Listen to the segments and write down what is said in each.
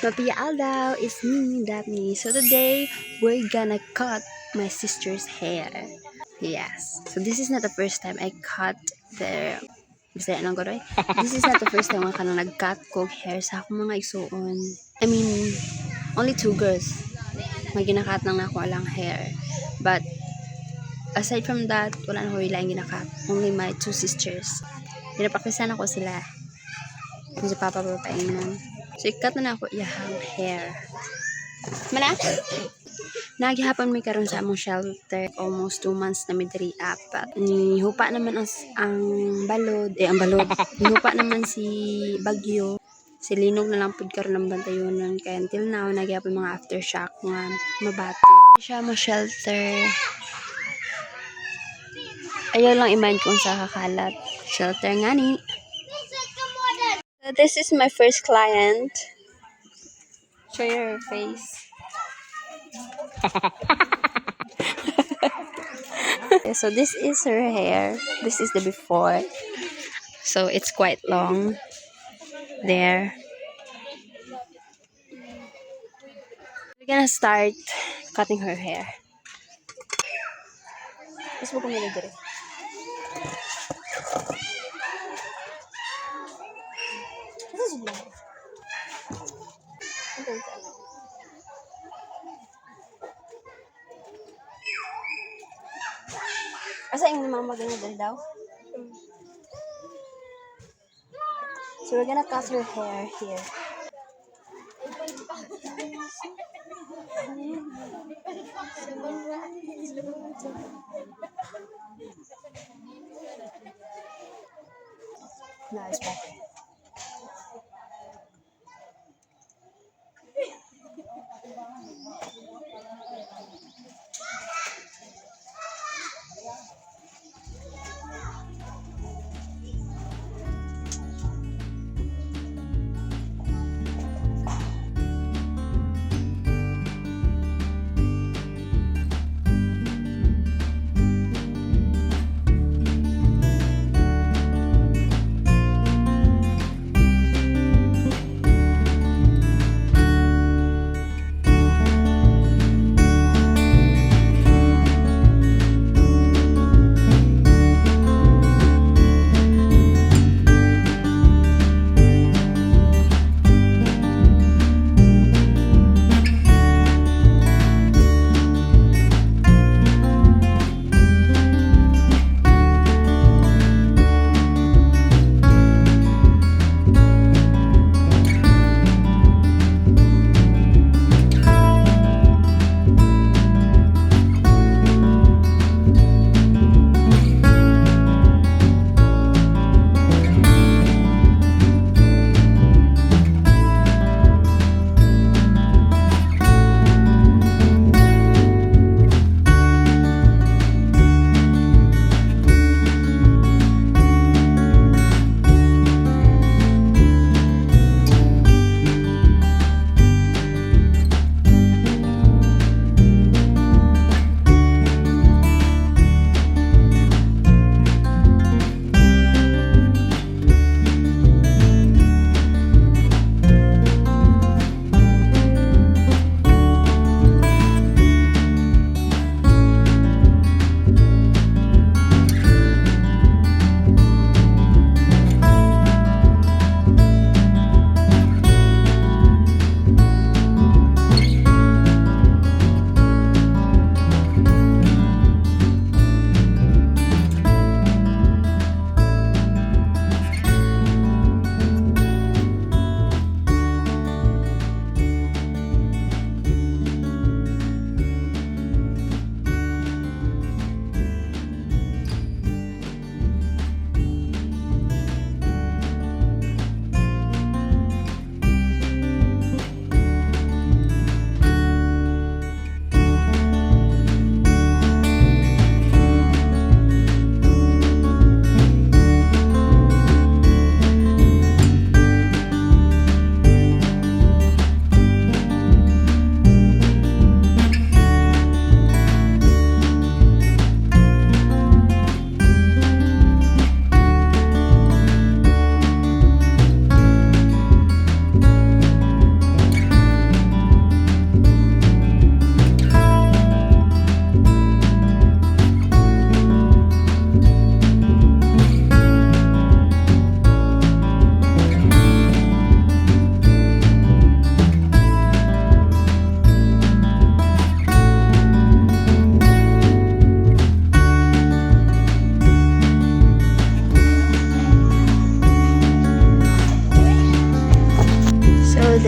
Mapia Aldao, is me, Daphne. So today, we're gonna cut my sister's hair. Yes. So this is not the first time I cut their... Basta anong gano'n? This is not the first time ako na nag-cut kong hair sa akong mga igsuon. I mean, only 2 girls. May ginakat lang na ako alang hair. But, aside from that, wala na ko yung ginakat. Only my 2 sisters. Pinapakrisan ako sila. Kung si Papa papainan. So, ikat na ako iyahang hair. Mana? Naghihapon may karon sa among shelter. Almost 2 months na may diri apat. Nihupa naman ang balod. Ang balod. Nihupa naman si Bagyo. Si Linog na lang pud karon ng bantayonon. Kaya until now, naghihapon mga aftershock nga mabati. Siya mo shelter. Ayaw lang i-mind kung sa kakalat. Shelter nga ni. So this is my first client. Show your face. So this is her hair. This is the before. So it's quite long. There. We're gonna start cutting her hair. Mas mo kumili dire. Asa yung mga maganda dali daw? So we're gonna cut her hair here. Nice, perfect.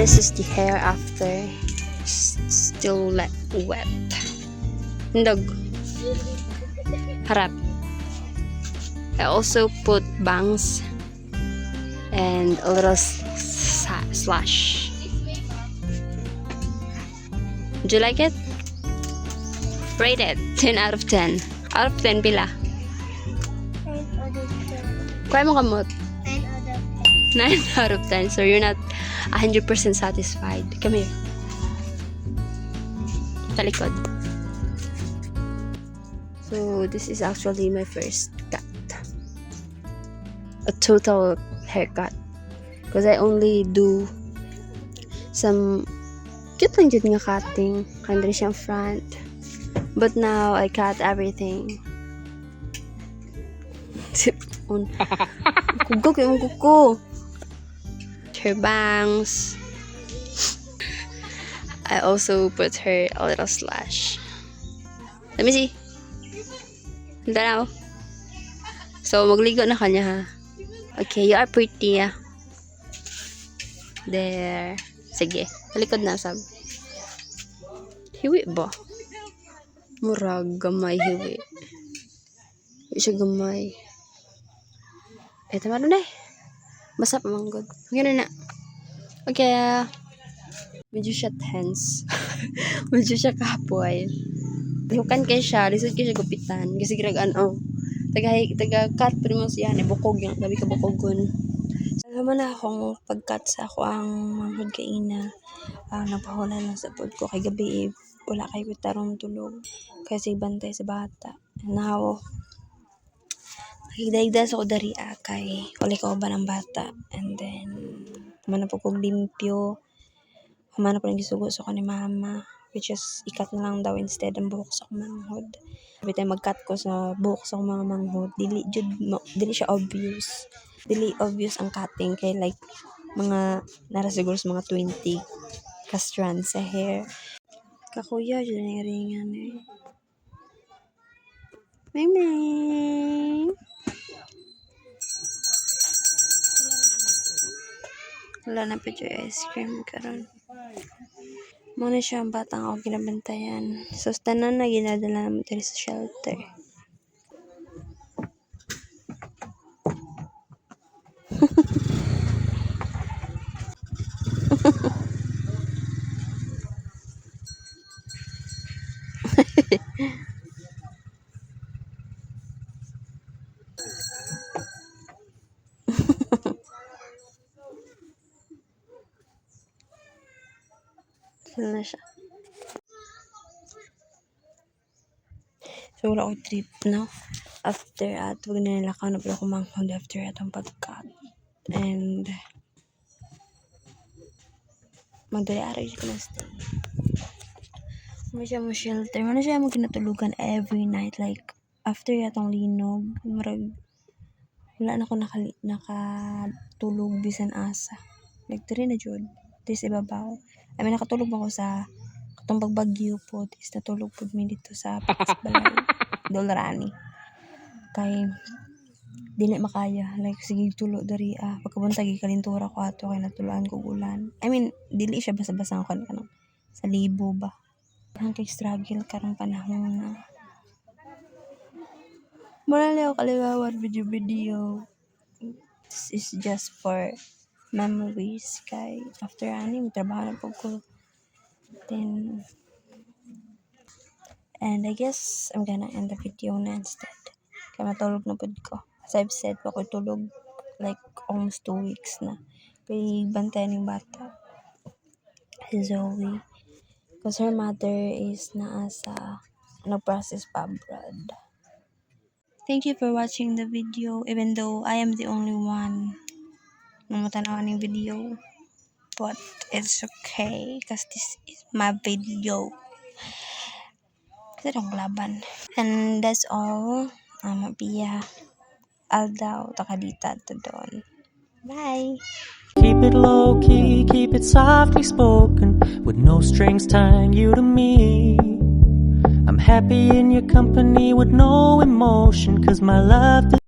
this is the hair after still wet. Hindog. Harap. I also put bangs and a little slash. Do you like it? Rate it. 10 out of 10. Out of 10 pila? 9 out of 10. Kaya mo kamot? 9 out 9 out of of 10. 10. So you're not 100% satisfied. Come here. Talikod. So this is actually my first cut. A total haircut. Because I only do some cute lang dyan nga cutting. Kandre siyang front. But now I cut everything. Sip on. Kugo kayo mong kuko. Her bangs. I also put her a little slash. Let me see. Ganda na oh. So, magligo na kanya ha. Okay, you are pretty ah. There. Sige. Talikod na sab. Hiwi ba? Murag gamay hiwi. Hiwi siya gamay. Tama na eh. Basa pa manggod. Ganun na. Okay. Medyo siya tense. Medyo siya kapoy. Lihukan kayo siya. Lisod kayo siya gupitan. Kasi ano. Taga-cut pero mo siya. Bukog yung. Gabi ka bukogon. Alam na akong pag-cut sa ako ang manghod kaina. Napahulan lang sa pod ko. Kay gabi wala kayo tarong tulog. Kasi bantay sa bata. Now, higda-higda sa ko dari kay wala ka ba ng bata. And then, humana po kong limpyo. Humana po ng gisugo sa ko ni mama. Which is, ikat na lang daw instead ang buhok sa akong manghod. Every time mag-cut ko sa buhok sa akong mga manghod, dili siya obvious. Dili obvious ang cutting. Kay like, nara siguro sa mga 20 ka-strands sa hair. Kakuya, dyan na ringan eh. Ming. Wala na pa dyan ice cream karon. Muna siya ang batang ako ginabantayan. So, tanan na ginadala naman tayo sa shelter. Sila na siya. So, wala ko trip, no? After wag na nilakaw na pala ko manghod after atong pag-cut. And, magdali araw siya na stay. Ano siya mo shelter. Ano siya mo kinatulugan every night. Like, after atong linog, wala na ako nakatulog bisan asa. Like, tari na jud. Tis ibabaw. I mean, nakatulog ako sa katong pagbagyo po. Tis natulog po mi dito sa Pakas Balay. Dolrani. Kay, dili makaya. Like, sige tulo dari pagkabuntagi kalintura ko ato kay natuluan ko ulan. I mean, dili siya basa-basa ako sa libo ba. Ang kay struggle karong panahon na. Marali ako kaliwawan video. This is just for memories kay after may trabaho na po ko. Then, and I guess I'm gonna end the video na instead. Kaya matulog na po ko. As I've said, ako tulog like almost 2 weeks na. Kaya bantayan ng bata. Si Zoe. Because her mother is naasa nag-process pa abroad. Thank you for watching the video, even though I am the only one na matanaw ng video. But it's okay, because this is my video. Kasi itong laban. And that's all. Pia. Aldaw, takadita to doon. Bye! Keep it low key, keep it softly spoken, with no strings tying you to me. I'm happy in your company with no emotion, 'cause my love